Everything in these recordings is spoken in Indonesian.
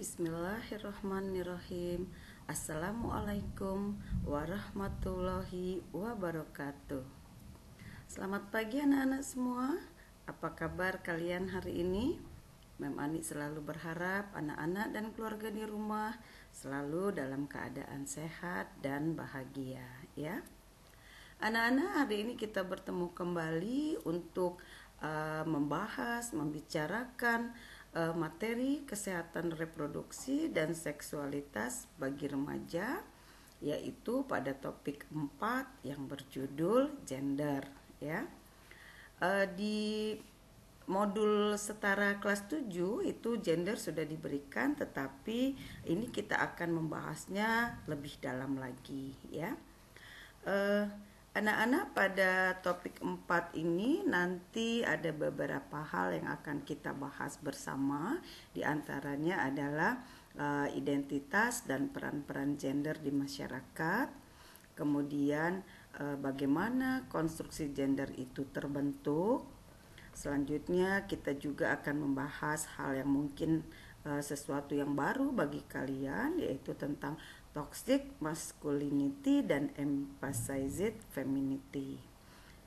Bismillahirrahmanirrahim. Assalamualaikum warahmatullahi wabarakatuh. Selamat pagi anak-anak semua. Apa kabar kalian hari ini? Mem Ani selalu berharap anak-anak dan keluarga di rumah selalu dalam keadaan sehat dan bahagia, ya. Anak-anak, hari ini kita bertemu kembali untuk membicarakan materi kesehatan reproduksi dan seksualitas bagi remaja, yaitu pada topik 4 yang berjudul gender, ya. Di modul setara kelas 7 itu gender sudah diberikan, tetapi ini kita akan membahasnya lebih dalam lagi, ya. Anak-anak, pada topik 4 ini nanti ada beberapa hal yang akan kita bahas bersama. Di antaranya adalah identitas dan peran-peran gender di masyarakat. Kemudian bagaimana konstruksi gender itu terbentuk. Selanjutnya kita juga akan membahas hal yang mungkin sesuatu yang baru bagi kalian, yaitu tentang toxic masculinity dan emphasized femininity.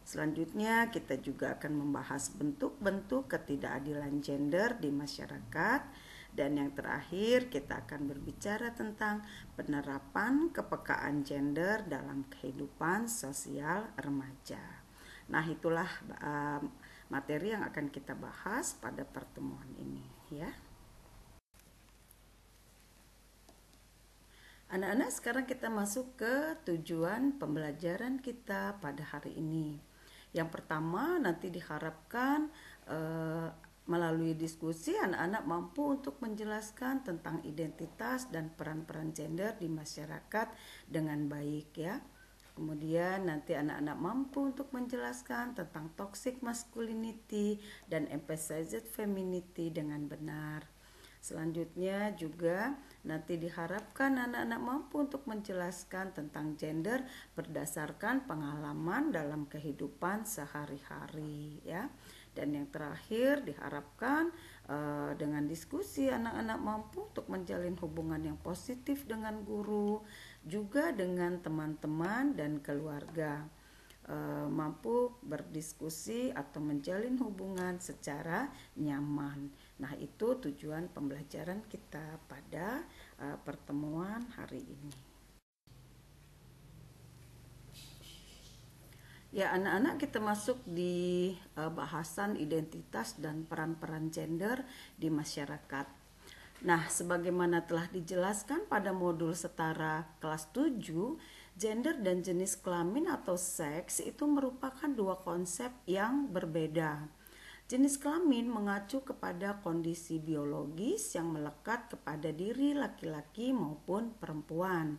Selanjutnya kita juga akan membahas bentuk-bentuk ketidakadilan gender di masyarakat. Dan yang terakhir kita akan berbicara tentang penerapan kepekaan gender dalam kehidupan sosial remaja. Nah, itulah materi yang akan kita bahas pada pertemuan ini, ya. Anak-anak, sekarang kita masuk ke tujuan pembelajaran kita pada hari ini. Yang pertama, nanti diharapkan melalui diskusi anak-anak mampu untuk menjelaskan tentang identitas dan peran-peran gender di masyarakat dengan baik, ya. Kemudian nanti anak-anak mampu untuk menjelaskan tentang toxic masculinity dan emphasized femininity dengan benar. Selanjutnya juga nanti diharapkan anak-anak mampu untuk menjelaskan tentang gender berdasarkan pengalaman dalam kehidupan sehari-hari, ya. Dan yang terakhir diharapkan dengan diskusi anak-anak mampu untuk menjalin hubungan yang positif dengan guru, juga dengan teman-teman dan keluarga. Mampu berdiskusi atau menjalin hubungan secara nyaman. Nah, itu tujuan pembelajaran kita pada pertemuan hari ini. Ya, anak-anak, kita masuk di bahasan identitas dan peran-peran gender di masyarakat. Nah, sebagaimana telah dijelaskan pada modul setara kelas 7, gender dan jenis kelamin atau seks itu merupakan dua konsep yang berbeda. Jenis kelamin mengacu kepada kondisi biologis yang melekat kepada diri laki-laki maupun perempuan.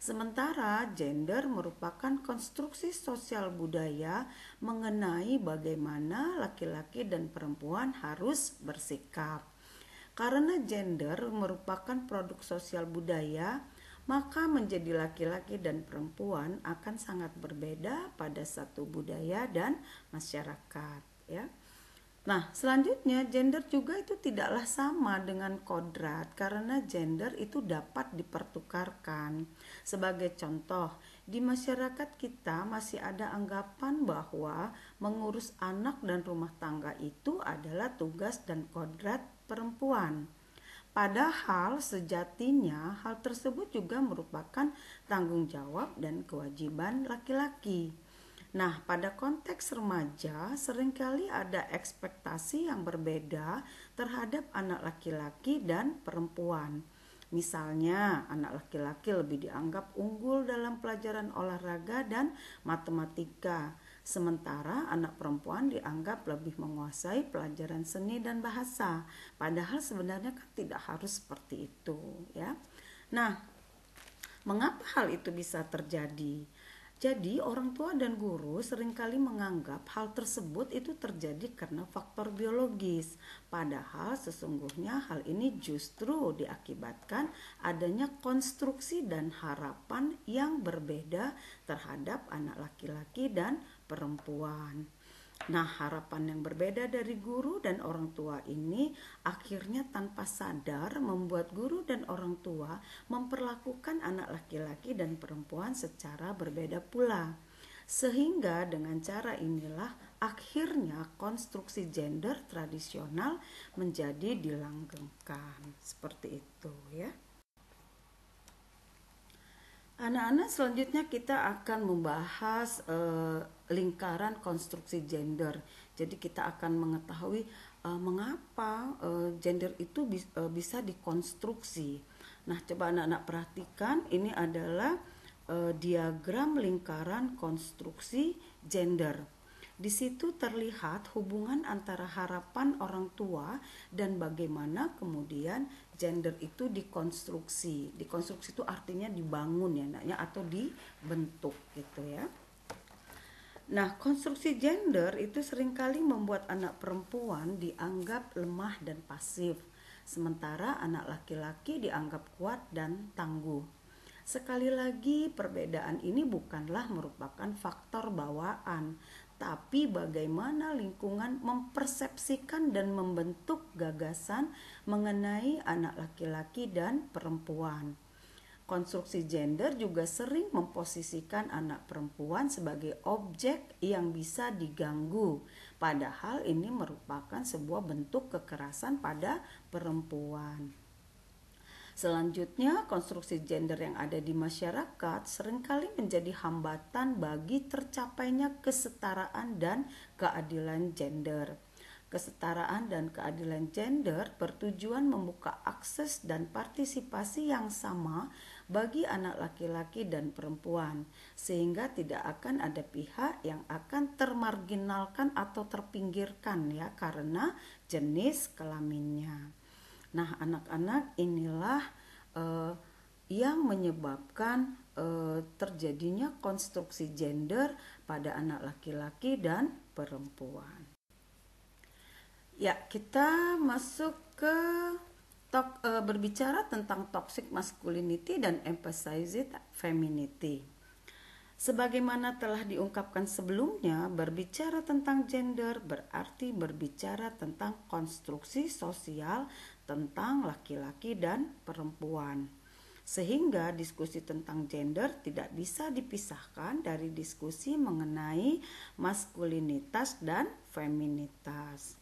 Sementara gender merupakan konstruksi sosial budaya mengenai bagaimana laki-laki dan perempuan harus bersikap. Karena gender merupakan produk sosial budaya, maka menjadi laki-laki dan perempuan akan sangat berbeda pada satu budaya dan masyarakat, ya. Nah, selanjutnya gender juga itu tidaklah sama dengan kodrat, karena gender itu dapat dipertukarkan. Sebagai contoh, di masyarakat kita masih ada anggapan bahwa mengurus anak dan rumah tangga itu adalah tugas dan kodrat perempuan. Padahal sejatinya hal tersebut juga merupakan tanggung jawab dan kewajiban laki-laki. Nah, pada konteks remaja seringkali ada ekspektasi yang berbeda terhadap anak laki-laki dan perempuan. Misalnya, anak laki-laki lebih dianggap unggul dalam pelajaran olahraga dan matematika, sementara anak perempuan dianggap lebih menguasai pelajaran seni dan bahasa. Padahal sebenarnya kan tidak harus seperti itu, ya. Nah, mengapa hal itu bisa terjadi? Jadi orang tua dan guru seringkali menganggap hal tersebut itu terjadi karena faktor biologis. Padahal sesungguhnya hal ini justru diakibatkan adanya konstruksi dan harapan yang berbeda terhadap anak laki-laki dan perempuan. Nah, harapan yang berbeda dari guru dan orang tua ini akhirnya tanpa sadar membuat guru dan orang tua memperlakukan anak laki-laki dan perempuan secara berbeda pula. Sehingga dengan cara inilah akhirnya konstruksi gender tradisional menjadi dilanggengkan. Seperti itu ya. Anak-anak, selanjutnya kita akan membahas lingkaran konstruksi gender. Jadi kita akan mengetahui mengapa gender itu bisa dikonstruksi. Nah, coba anak-anak perhatikan, ini adalah diagram lingkaran konstruksi gender. Di situ terlihat hubungan antara harapan orang tua dan bagaimana kemudian gender itu dikonstruksi. Dikonstruksi itu artinya dibangun ya naknya, atau dibentuk gitu ya. Nah, konstruksi gender itu seringkali membuat anak perempuan dianggap lemah dan pasif, sementara anak laki-laki dianggap kuat dan tangguh. Sekali lagi, perbedaan ini bukanlah merupakan faktor bawaan, tapi bagaimana lingkungan mempersepsikan dan membentuk gagasan mengenai anak laki-laki dan perempuan. Konstruksi gender juga sering memposisikan anak perempuan sebagai objek yang bisa diganggu, padahal ini merupakan sebuah bentuk kekerasan pada perempuan. Selanjutnya, konstruksi gender yang ada di masyarakat seringkali menjadi hambatan bagi tercapainya kesetaraan dan keadilan gender. Kesetaraan dan keadilan gender bertujuan membuka akses dan partisipasi yang sama bagi anak laki-laki dan perempuan, sehingga tidak akan ada pihak yang akan termarginalkan atau terpinggirkan ya karena jenis kelaminnya. Nah, anak-anak, inilah yang menyebabkan terjadinya konstruksi gender pada anak laki-laki dan perempuan. Ya, kita masuk ke berbicara tentang toxic masculinity dan emphasized femininity. Sebagaimana telah diungkapkan sebelumnya, berbicara tentang gender berarti berbicara tentang konstruksi sosial tentang laki-laki dan perempuan. Sehingga diskusi tentang gender tidak bisa dipisahkan dari diskusi mengenai maskulinitas dan feminitas.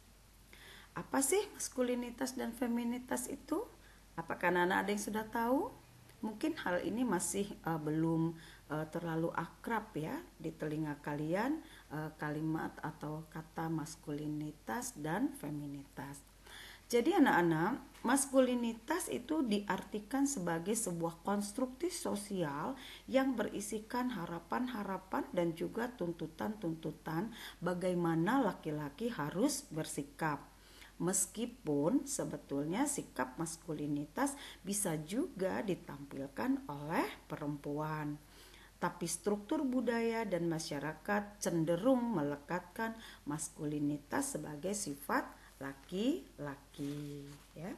Apa sih maskulinitas dan feminitas itu? Apakah anak-anak ada yang sudah tahu? Mungkin hal ini masih belum terlalu akrab ya di telinga kalian, kalimat atau kata maskulinitas dan feminitas. Jadi anak-anak, maskulinitas itu diartikan sebagai sebuah konstruksi sosial yang berisikan harapan-harapan dan juga tuntutan-tuntutan bagaimana laki-laki harus bersikap. Meskipun sebetulnya sikap maskulinitas bisa juga ditampilkan oleh perempuan. Tapi struktur budaya dan masyarakat cenderung melekatkan maskulinitas sebagai sifat laki-laki ya.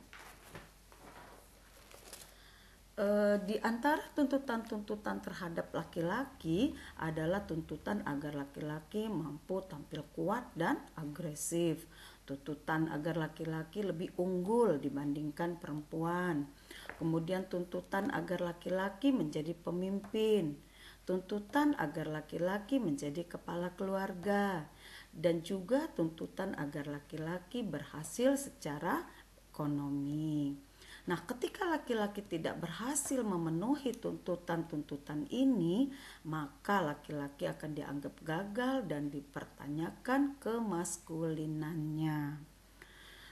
Di antara tuntutan-tuntutan terhadap laki-laki adalah tuntutan agar laki-laki mampu tampil kuat dan agresif, tuntutan agar laki-laki lebih unggul dibandingkan perempuan, kemudian tuntutan agar laki-laki menjadi pemimpin, tuntutan agar laki-laki menjadi kepala keluarga, dan juga tuntutan agar laki-laki berhasil secara ekonomi. Nah, ketika laki-laki tidak berhasil memenuhi tuntutan-tuntutan ini, maka laki-laki akan dianggap gagal dan dipertanyakan kemaskulinannya.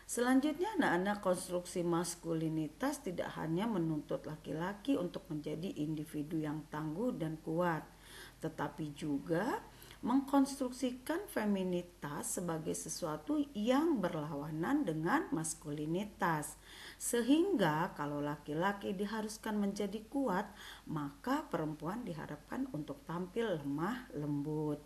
Selanjutnya, anak-anak, konstruksi maskulinitas tidak hanya menuntut laki-laki untuk menjadi individu yang tangguh dan kuat, tetapi juga mengkonstruksikan feminitas sebagai sesuatu yang berlawanan dengan maskulinitas. Sehingga kalau laki-laki diharuskan menjadi kuat, maka perempuan diharapkan untuk tampil lemah lembut.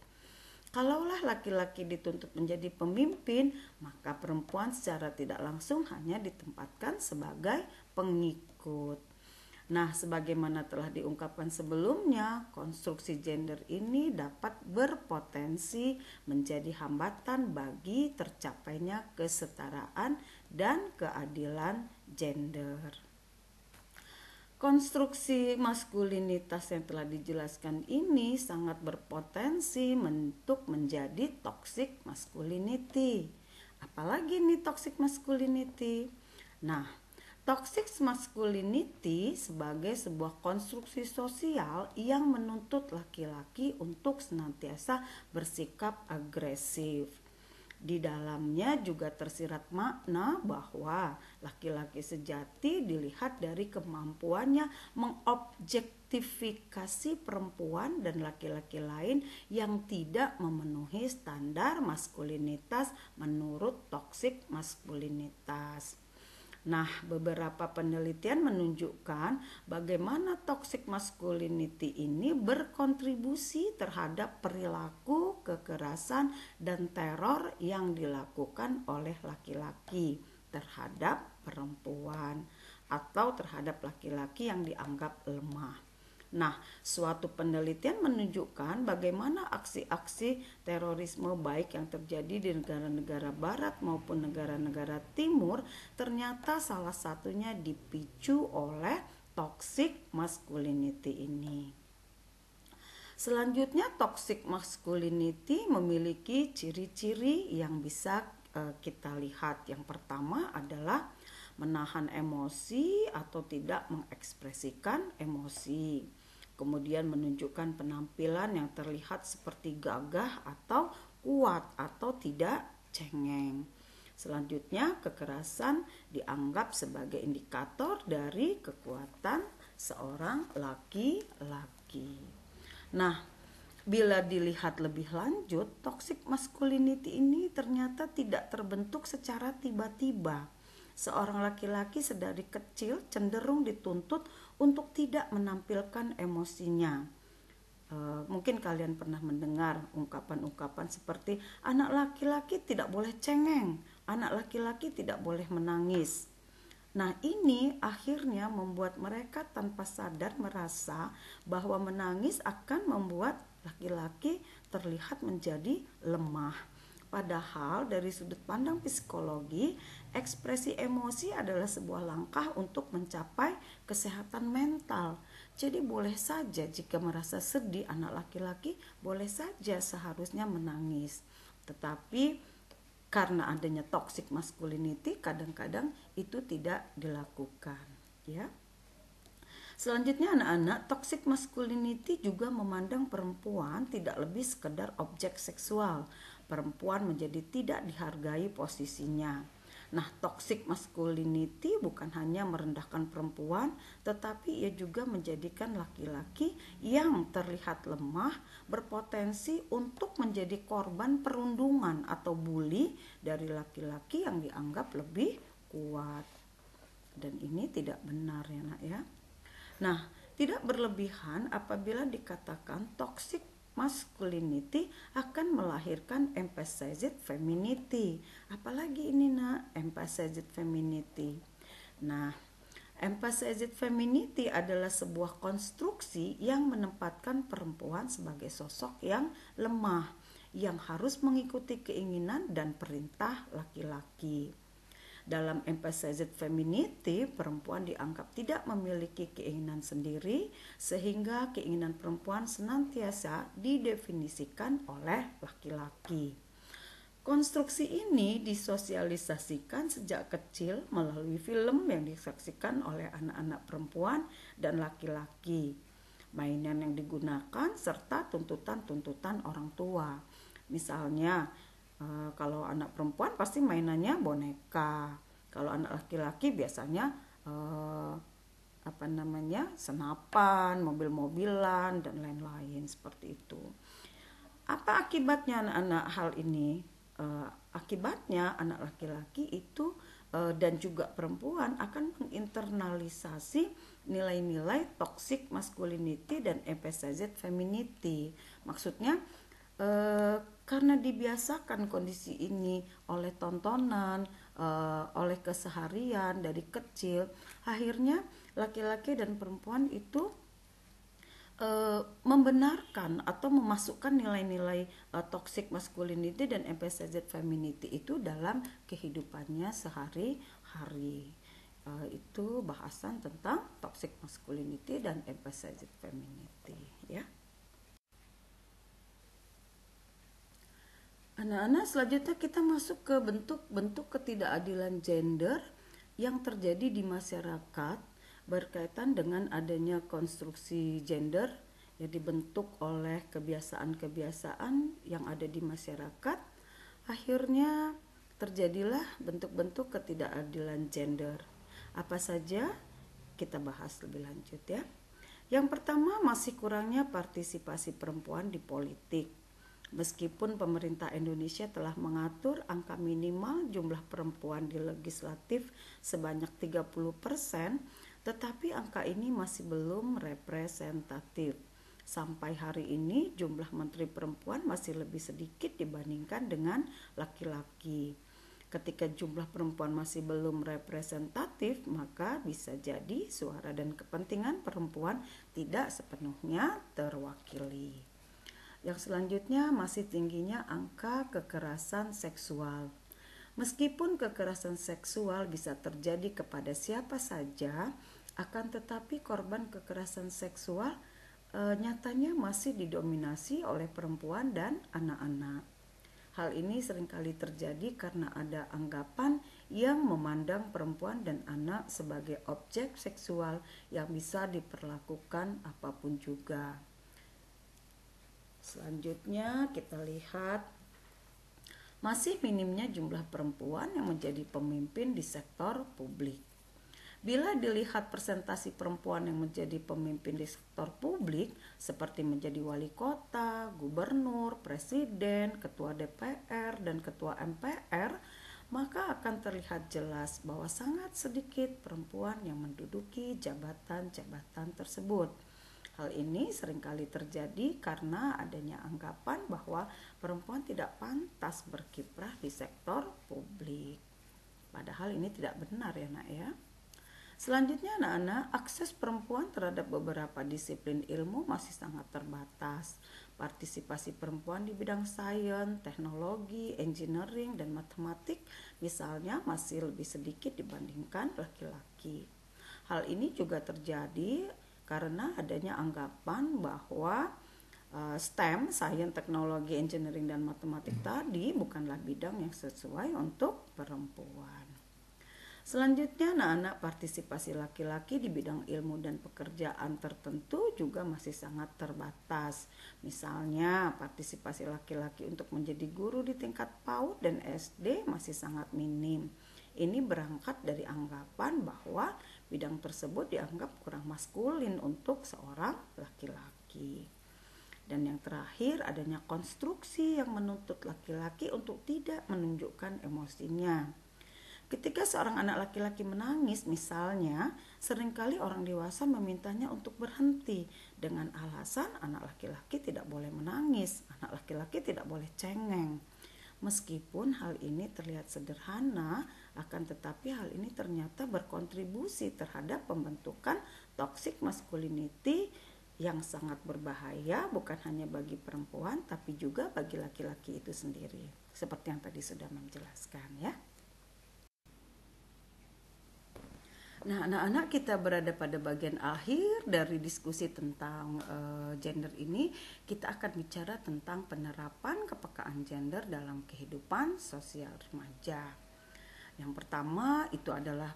Kalaulah laki-laki dituntut menjadi pemimpin, maka perempuan secara tidak langsung hanya ditempatkan sebagai pengikut. Nah, sebagaimana telah diungkapkan sebelumnya, konstruksi gender ini dapat berpotensi menjadi hambatan bagi tercapainya kesetaraan dan keadilan gender. Konstruksi maskulinitas yang telah dijelaskan ini sangat berpotensi untuk menjadi toxic masculinity. Apalagi nih toxic masculinity? Nah, toxic masculinity sebagai sebuah konstruksi sosial yang menuntut laki-laki untuk senantiasa bersikap agresif. Di dalamnya juga tersirat makna bahwa laki-laki sejati dilihat dari kemampuannya mengobjektifikasi perempuan dan laki-laki lain yang tidak memenuhi standar maskulinitas menurut toksik maskulinitas. Nah, beberapa penelitian menunjukkan bagaimana toxic masculinity ini berkontribusi terhadap perilaku kekerasan dan teror yang dilakukan oleh laki-laki terhadap perempuan atau terhadap laki-laki yang dianggap lemah. Nah, suatu penelitian menunjukkan bagaimana aksi-aksi terorisme baik yang terjadi di negara-negara barat maupun negara-negara timur ternyata salah satunya dipicu oleh toxic masculinity ini. Selanjutnya, toxic masculinity memiliki ciri-ciri yang bisa kita lihat. Yang pertama adalah menahan emosi atau tidak mengekspresikan emosi. Kemudian menunjukkan penampilan yang terlihat seperti gagah atau kuat atau tidak cengeng. Selanjutnya, kekerasan dianggap sebagai indikator dari kekuatan seorang laki-laki. Nah, bila dilihat lebih lanjut, toxic masculinity ini ternyata tidak terbentuk secara tiba-tiba. Seorang laki-laki sedari kecil cenderung dituntut untuk tidak menampilkan emosinya. Mungkin kalian pernah mendengar ungkapan-ungkapan seperti anak laki-laki tidak boleh cengeng, anak laki-laki tidak boleh menangis. Nah, ini akhirnya membuat mereka tanpa sadar merasa bahwa menangis akan membuat laki-laki terlihat menjadi lemah. Padahal dari sudut pandang psikologi, ekspresi emosi adalah sebuah langkah untuk mencapai kesehatan mental. Jadi boleh saja jika merasa sedih anak laki-laki, boleh saja seharusnya menangis. Tetapi karena adanya toxic masculinity, kadang-kadang itu tidak dilakukan, ya. Selanjutnya, anak-anak, toxic masculinity juga memandang perempuan tidak lebih sekedar objek seksual. Perempuan menjadi tidak dihargai posisinya. Nah, toxic masculinity bukan hanya merendahkan perempuan, tetapi ia juga menjadikan laki-laki yang terlihat lemah berpotensi untuk menjadi korban perundungan atau bully dari laki-laki yang dianggap lebih kuat. Dan ini tidak benar, ya nak, ya. Nah, tidak berlebihan apabila dikatakan toxic masculinity akan melahirkan emphasized femininity. Apalagi ini nak, emphasized femininity. Nah, emphasized femininity adalah sebuah konstruksi yang menempatkan perempuan sebagai sosok yang lemah, yang harus mengikuti keinginan dan perintah laki-laki. Dalam emphasized femininity, perempuan dianggap tidak memiliki keinginan sendiri, sehingga keinginan perempuan senantiasa didefinisikan oleh laki-laki. Konstruksi ini disosialisasikan sejak kecil melalui film yang disaksikan oleh anak-anak perempuan dan laki-laki, mainan yang digunakan, serta tuntutan-tuntutan orang tua. Misalnya, kalau anak perempuan pasti mainannya boneka. Kalau anak laki-laki biasanya senapan, mobil-mobilan dan lain-lain seperti itu. Apa akibatnya anak-anak hal ini? Akibatnya anak laki-laki itu dan juga perempuan akan menginternalisasi nilai-nilai toxic masculinity dan emphasized femininity. Maksudnya karena dibiasakan kondisi ini oleh tontonan, oleh keseharian dari kecil, akhirnya laki-laki dan perempuan itu membenarkan atau memasukkan nilai-nilai toxic masculinity dan emphasized femininity itu dalam kehidupannya sehari-hari. Itu bahasan tentang toxic masculinity dan emphasized femininity, ya. Anak-anak, selanjutnya kita masuk ke bentuk-bentuk ketidakadilan gender yang terjadi di masyarakat berkaitan dengan adanya konstruksi gender yang dibentuk oleh kebiasaan-kebiasaan yang ada di masyarakat. Akhirnya terjadilah bentuk-bentuk ketidakadilan gender. Apa saja? Kita bahas lebih lanjut, ya. Yang pertama, masih kurangnya partisipasi perempuan di politik. Meskipun pemerintah Indonesia telah mengatur angka minimal jumlah perempuan di legislatif sebanyak 30%, tetapi angka ini masih belum representatif. Sampai hari ini jumlah menteri perempuan masih lebih sedikit dibandingkan dengan laki-laki. Ketika jumlah perempuan masih belum representatif, maka bisa jadi suara dan kepentingan perempuan tidak sepenuhnya terwakili. Yang selanjutnya, masih tingginya angka kekerasan seksual. Meskipun kekerasan seksual bisa terjadi kepada siapa saja, akan tetapi korban kekerasan seksual nyatanya masih didominasi oleh perempuan dan anak-anak. Hal ini seringkali terjadi karena ada anggapan yang memandang perempuan dan anak sebagai objek seksual yang bisa diperlakukan apapun juga. Selanjutnya kita lihat masih minimnya jumlah perempuan yang menjadi pemimpin di sektor publik. Bila dilihat persentasi perempuan yang menjadi pemimpin di sektor publik seperti menjadi wali kota, gubernur, presiden, ketua DPR, dan ketua MPR, maka akan terlihat jelas bahwa sangat sedikit perempuan yang menduduki jabatan-jabatan tersebut. Hal ini seringkali terjadi karena adanya anggapan bahwa perempuan tidak pantas berkiprah di sektor publik. Padahal ini tidak benar, ya nak, ya. Selanjutnya, anak-anak, akses perempuan terhadap beberapa disiplin ilmu masih sangat terbatas. Partisipasi perempuan di bidang sains, teknologi, engineering, dan matematik misalnya masih lebih sedikit dibandingkan laki-laki. Hal ini juga terjadi karena adanya anggapan bahwa STEM, sains, teknologi, engineering, dan matematik tadi bukanlah bidang yang sesuai untuk perempuan. Selanjutnya, anak-anak, partisipasi laki-laki di bidang ilmu dan pekerjaan tertentu juga masih sangat terbatas. Misalnya, partisipasi laki-laki untuk menjadi guru di tingkat PAUD dan SD masih sangat minim. Ini berangkat dari anggapan bahwa bidang tersebut dianggap kurang maskulin untuk seorang laki-laki. Dan yang terakhir, adanya konstruksi yang menuntut laki-laki untuk tidak menunjukkan emosinya. Ketika seorang anak laki-laki menangis misalnya, seringkali orang dewasa memintanya untuk berhenti dengan alasan anak laki-laki tidak boleh menangis, anak laki-laki tidak boleh cengeng. Meskipun hal ini terlihat sederhana, akan tetapi hal ini ternyata berkontribusi terhadap pembentukan toxic masculinity yang sangat berbahaya bukan hanya bagi perempuan tapi juga bagi laki-laki itu sendiri. Seperti yang tadi sudah menjelaskan, ya. Nah, anak-anak, kita berada pada bagian akhir dari diskusi tentang gender ini. Kita akan bicara tentang penerapan kepekaan gender dalam kehidupan sosial remaja. Yang pertama itu adalah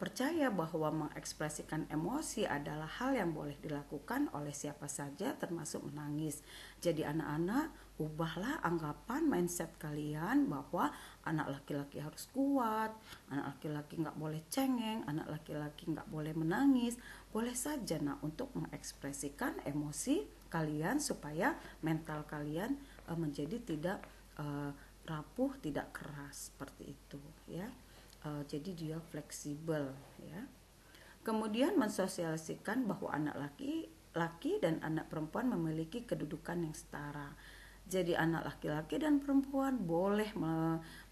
percaya bahwa mengekspresikan emosi adalah hal yang boleh dilakukan oleh siapa saja termasuk menangis. Jadi anak-anak, ubahlah anggapan mindset kalian bahwa anak laki-laki harus kuat, anak laki-laki gak boleh cengeng, anak laki-laki gak boleh menangis. Boleh saja untuk mengekspresikan emosi kalian supaya mental kalian menjadi tidak rapuh, tidak keras seperti itu, ya. Jadi dia fleksibel, ya. Kemudian mensosialisasikan bahwa anak laki dan anak perempuan memiliki kedudukan yang setara. Jadi anak laki-laki dan perempuan boleh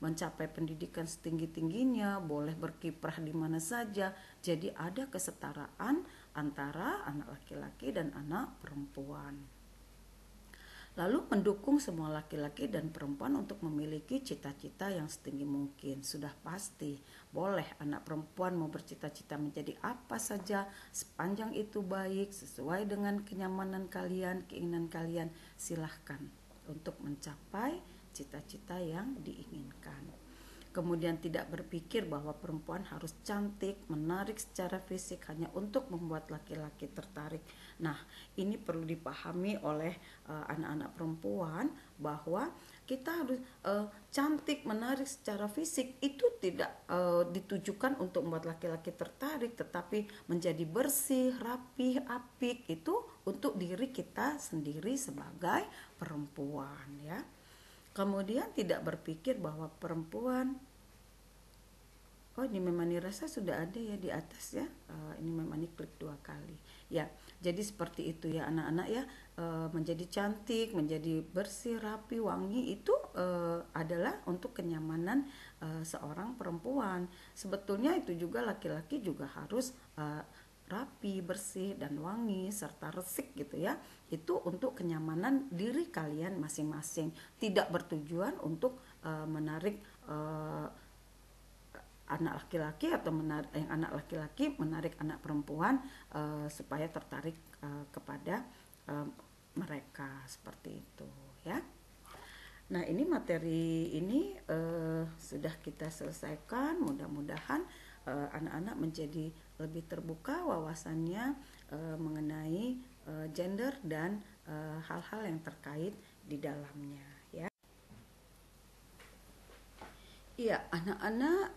mencapai pendidikan setinggi-tingginya, boleh berkiprah di mana saja. Jadi ada kesetaraan antara anak laki-laki dan anak perempuan. Lalu mendukung semua laki-laki dan perempuan untuk memiliki cita-cita yang setinggi mungkin. Sudah pasti boleh anak perempuan mau bercita-cita menjadi apa saja, sepanjang itu baik, sesuai dengan kenyamanan kalian, keinginan kalian, silahkan untuk mencapai cita-cita yang diinginkan. Kemudian tidak berpikir bahwa perempuan harus cantik, menarik secara fisik hanya untuk membuat laki-laki tertarik. Nah, ini perlu dipahami oleh anak-anak perempuan bahwa kita harus cantik, menarik secara fisik itu tidak ditujukan untuk membuat laki-laki tertarik, tetapi menjadi bersih, rapih, apik itu untuk diri kita sendiri sebagai perempuan, ya. Kemudian tidak berpikir bahwa perempuan, oh ini memang dirasa sudah ada ya di atas ya, ini memang klik 2 kali ya. Jadi seperti itu ya anak-anak ya, menjadi cantik, menjadi bersih, rapi, wangi itu adalah untuk kenyamanan seorang perempuan. Sebetulnya itu juga laki-laki juga harus rapi, bersih dan wangi serta resik gitu ya. Itu untuk kenyamanan diri kalian masing-masing, tidak bertujuan untuk menarik anak laki-laki atau anak laki-laki menarik anak perempuan supaya tertarik kepada mereka, seperti itu ya. Nah, ini materi ini sudah kita selesaikan. Mudah-mudahan anak-anak menjadi lebih terbuka wawasannya mengenai gender dan hal-hal yang terkait di dalamnya ya. Iya, anak-anak,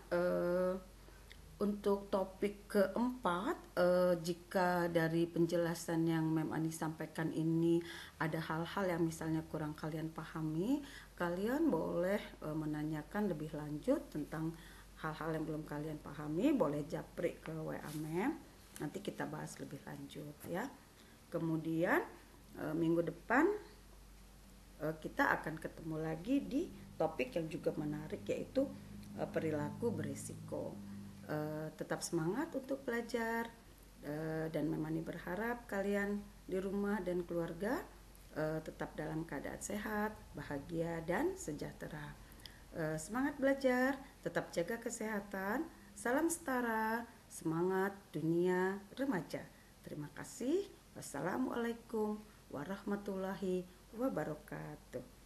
untuk topik keempat, jika dari penjelasan yang Mem Ani sampaikan ini ada hal-hal yang misalnya kurang kalian pahami, kalian boleh menanyakan lebih lanjut tentang hal-hal yang belum kalian pahami, boleh japri ke WA Mem, nanti kita bahas lebih lanjut ya. Kemudian minggu depan kita akan ketemu lagi di topik yang juga menarik, yaitu perilaku berisiko. Tetap semangat untuk belajar, dan Mem Ani berharap kalian di rumah dan keluarga tetap dalam keadaan sehat, bahagia dan sejahtera. Semangat belajar, tetap jaga kesehatan. Salam setara, semangat dunia remaja. Terima kasih. Wassalamualaikum warahmatullahi wabarakatuh.